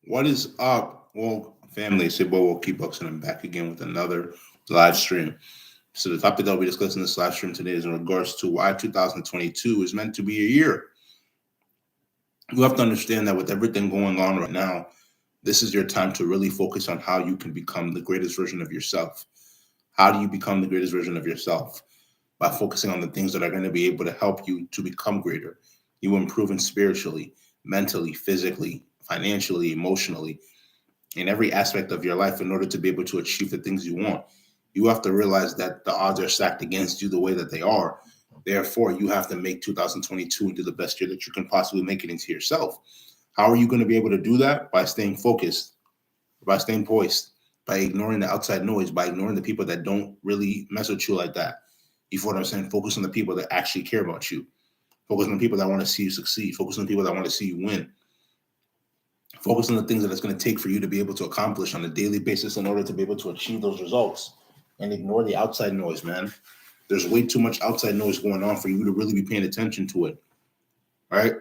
What is up? Well, family, it's your boy Will Keep Bucks, and I'm back again with another live stream. So the topic that we'll be discussing this live stream today is in regards to why 2022 is meant to be a year. You have to understand that with everything going on right now, this is your time to really focus on how you can become the greatest version of yourself. How do you become the greatest version of yourself? By focusing on the things that are going to be able to help you to become greater. You improving spiritually, mentally, physically, financially, emotionally, in every aspect of your life in order to be able to achieve the things you want. You have to realize that the odds are stacked against you the way that they are. Therefore, you have to make 2022 into the best year that you can possibly make it into yourself. How are you going to be able to do that? By staying focused, by staying poised, by ignoring the outside noise, by ignoring the people that don't really mess with you like that. You feel what I'm saying? Focus on the people that actually care about you. Focus on the people that want to see you succeed. Focus on the people that want to see you win. Focus on the things that it's going to take for you to be able to accomplish on a daily basis in order to be able to achieve those results. And ignore the outside noise, man. There's way too much outside noise going on for you to really be paying attention to it. All right.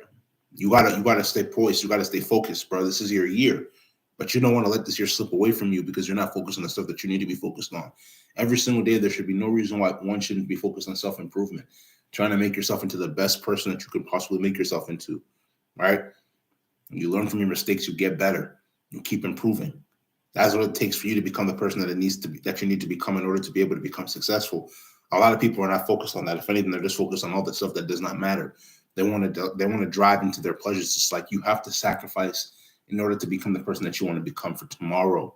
You gotta stay poised. You gotta stay focused, bro. This is your year. But you don't want to let this year slip away from you because you're not focused on the stuff that you need to be focused on. Every single day, there should be no reason why one shouldn't be focused on self improvement, trying to make yourself into the best person that you could possibly make yourself into. All right. You learn from your mistakes, you get better, you keep improving. That's what it takes for you to become the person that it needs to be, that you need to become in order to be able to become successful. A lot of people are not focused on that. If anything, they're just focused on all the stuff that does not matter. They want to drive into their pleasures. Just like you have to sacrifice in order to become the person that you want to become for tomorrow.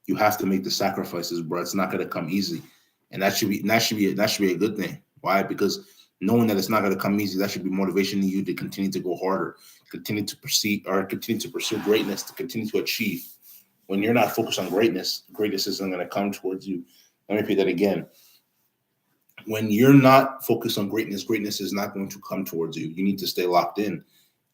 You have to make the sacrifices, bro. It's not going to come easy, and that should be a good thing. Why? Because knowing that it's not going to come easy, that should be motivation to you to continue to go harder, continue to proceed, or continue to pursue greatness, to continue to achieve. When you're not focused on greatness, greatness isn't going to come towards you. Let me repeat that again. When you're not focused on greatness, greatness is not going to come towards you. You need to stay locked in.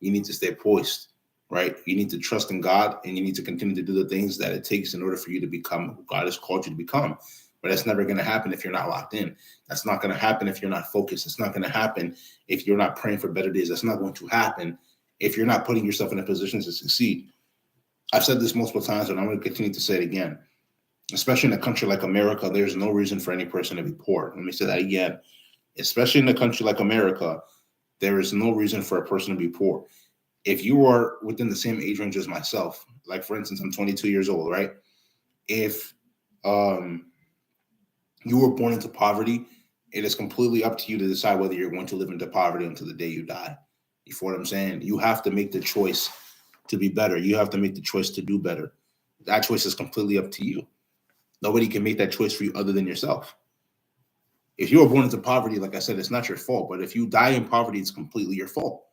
You need to stay poised, right? You need to trust in God, and you need to continue to do the things that it takes in order for you to become who God has called you to become. But that's never going to happen if you're not locked in. That's not going to happen if you're not focused. It's not going to happen if you're not praying for better days. That's not going to happen if you're not putting yourself in a position to succeed. I've said this multiple times, and I'm going to continue to say it again. Especially in a country like America, there's no reason for any person to be poor. Let me say that again. Especially in a country like America, there is no reason for a person to be poor. If you are within the same age range as myself, like for instance, I'm 22 years old, right? If um, you were born into poverty, it is completely up to you to decide whether you're going to live into poverty until the day you die. You feel what I'm saying? You have to make the choice to be better. You have to make the choice to do better. That choice is completely up to you. Nobody can make that choice for you other than yourself. If you were born into poverty, like I said, it's not your fault. But if you die in poverty, it's completely your fault.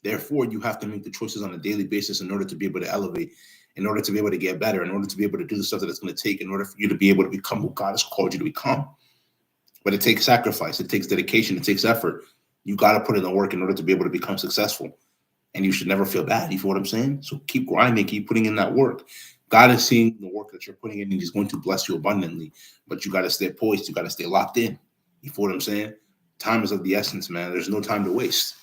Therefore, you have to make the choices on a daily basis in order to be able to elevate, in order to be able to get better, in order to be able to do the stuff that it's going to take, in order for you to be able to become who God has called you to become. But it takes sacrifice, it takes dedication, it takes effort. You got to put in the work in order to be able to become successful. And you should never feel bad. You feel what I'm saying? So keep grinding, keep putting in that work. God is seeing the work that you're putting in, and He's going to bless you abundantly. But you got to stay poised. You got to stay locked in. You feel what I'm saying? Time is of the essence, man. There's no time to waste.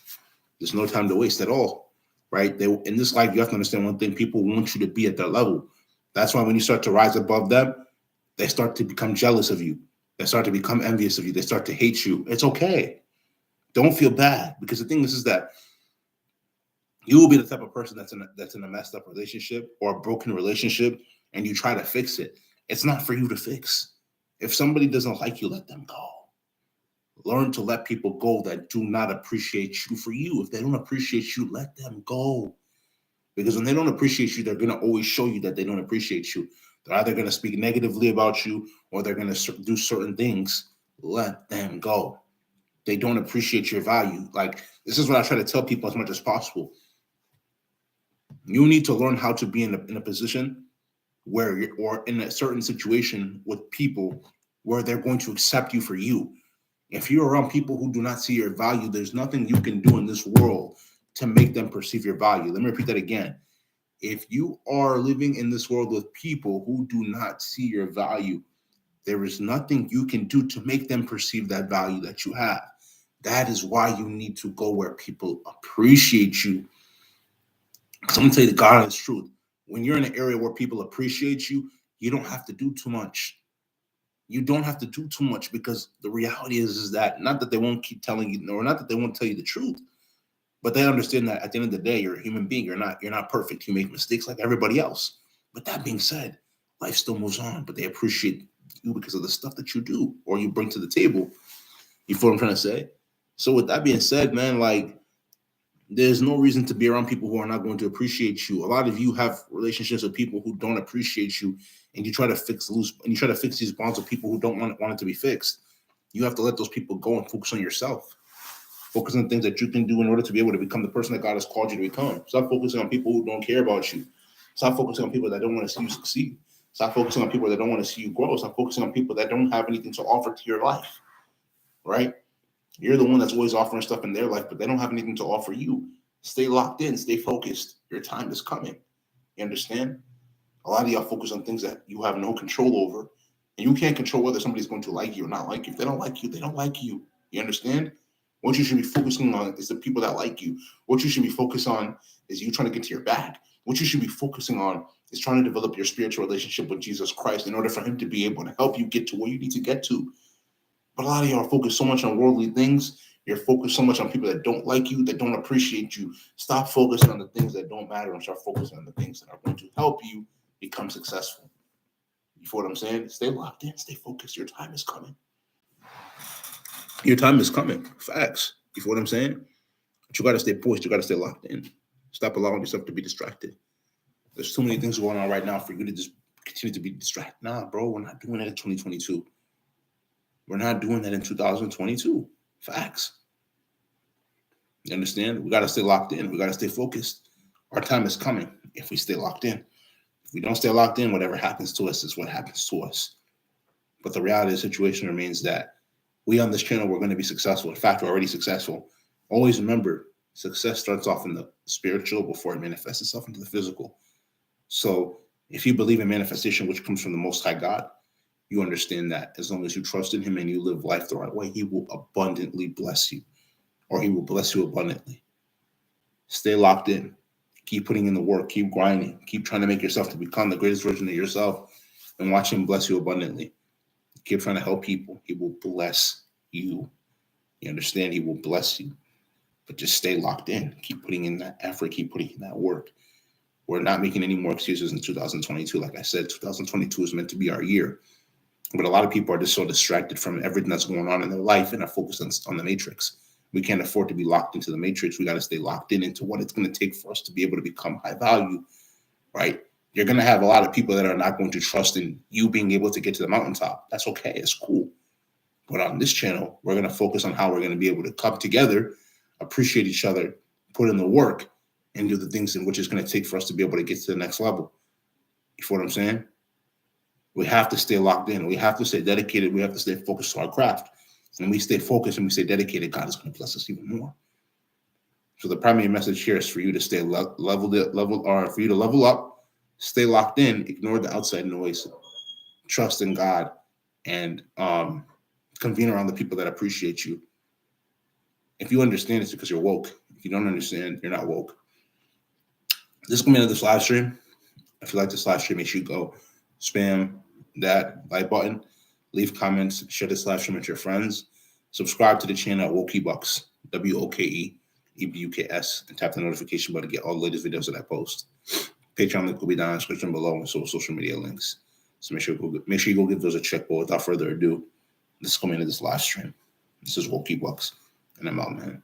There's no time to waste at all, right? In this life, you have to understand one thing: people want you to be at their level. That's why when you start to rise above them, they start to become jealous of you. They start to become envious of you. They start to hate you. It's okay. Don't feel bad, because the thing is that you will be the type of person that's in a messed up relationship or a broken relationship, and you try to fix it. It's not for you to fix. If somebody doesn't like you, let them go. Learn to let people go that do not appreciate you for you. If they don't appreciate you, let them go. Because when they don't appreciate you, they're going to always show you that they don't appreciate you. They're either going to speak negatively about you, or they're going to do certain things. Let them go. They don't appreciate your value. Like, this is what I try to tell people as much as possible. You need to learn how to be in a position where you're, or in a certain situation with people where they're going to accept you for you. If you're around people who do not see your value, there's nothing you can do in this world to make them perceive your value. Let me repeat that again. If you are living in this world with people who do not see your value, there is nothing you can do to make them perceive that value that you have. That is why you need to go where people appreciate you. Because I'm going to tell you the God honest truth. When you're in an area where people appreciate you, you don't have to do too much. You don't have to do too much, because the reality is that not that they won't keep telling you, or not that they won't tell you the truth, but they understand that at the end of the day, you're a human being. You're not perfect. You make mistakes like everybody else. But that being said, life still moves on. But they appreciate you because of the stuff that you do or you bring to the table. You feel what I'm trying to say? So with that being said, man, like, there's no reason to be around people who are not going to appreciate you. A lot of you have relationships with people who don't appreciate you, and you try to fix these bonds with people who don't want it to be fixed. You have to let those people go and focus on yourself. Focus on things that you can do in order to be able to become the person that God has called you to become. Stop focusing on people who don't care about you. Stop focusing on people that don't want to see you succeed. Stop focusing on people that don't want to see you grow. Stop focusing on people that don't have anything to offer to your life, right? You're the one that's always offering stuff in their life, but they don't have anything to offer you. Stay locked in. Stay focused. Your time is coming. You understand? A lot of y'all focus on things that you have no control over, and you can't control whether somebody's going to like you or not like you. If they don't like you, they don't like you. You understand? What you should be focusing on is the people that like you. What you should be focused on is you trying to get to your bag. What you should be focusing on is trying to develop your spiritual relationship with Jesus Christ in order for him to be able to help you get to where you need to get to. But a lot of y'all are focused so much on worldly things. You're focused so much on people that don't like you, that don't appreciate you. Stop focusing on the things that don't matter and start focusing on the things that are going to help you become successful. You feel what I'm saying? Stay locked in. Stay focused. Your time is coming. Your time is coming. Facts. You feel what I'm saying? But you got to stay poised. You got to stay locked in. Stop allowing yourself to be distracted. There's too many things going on right now for you to just continue to be distracted. Nah, bro, we're not doing that in 2022. We're not doing that in 2022. Facts. You understand? We got to stay locked in. We got to stay focused. Our time is coming if we stay locked in. If we don't stay locked in, whatever happens to us is what happens to us. But the reality of the situation remains that we on this channel, we're going to be successful. In fact, we're already successful. Always remember, success starts off in the spiritual before it manifests itself into the physical. So if you believe in manifestation, which comes from the Most High God, you understand that as long as you trust in him and you live life the right way, he will abundantly bless you, or he will bless you abundantly. Stay locked in. Keep putting in the work. Keep grinding. Keep trying to make yourself to become the greatest version of yourself, and watch him bless you abundantly. Keep trying to help people. He will bless you. You understand? He will bless you. But just stay locked in. Keep putting in that effort. Keep putting in that work. We're not making any more excuses in 2022. Like I said, 2022 is meant to be our year. But a lot of people are just so distracted from everything that's going on in their life and are focused on the matrix. We can't afford to be locked into the matrix. We got to stay locked into what it's going to take for us to be able to become high value, right? You're going to have a lot of people that are not going to trust in you being able to get to the mountaintop. That's okay. It's cool. But on this channel, we're going to focus on how we're going to be able to come together, appreciate each other, put in the work, and do the things in which it's going to take for us to be able to get to the next level. You feel what I'm saying? We have to stay locked in. We have to stay dedicated. We have to stay focused to our craft. And we stay focused and we stay dedicated, God is going to bless us even more. So the primary message here is for you to stay for you to level up, stay locked in, ignore the outside noise, trust in God, and convene around the people that appreciate you. If you understand, it's because you're woke. If you don't understand, you're not woke. This is going to be another live stream. If you like this live stream, make sure you go spam that like button, leave comments, share this live stream with your friends, subscribe to the channel at WokeEbucks, WOKEEBUKS, and tap the notification button to get all the latest videos that I post. Patreon link will be down in the description below, and so social media links. So make sure you go give those a check. But without further ado, this is coming into this live stream. This is WokeEbucks, and I'm out, man.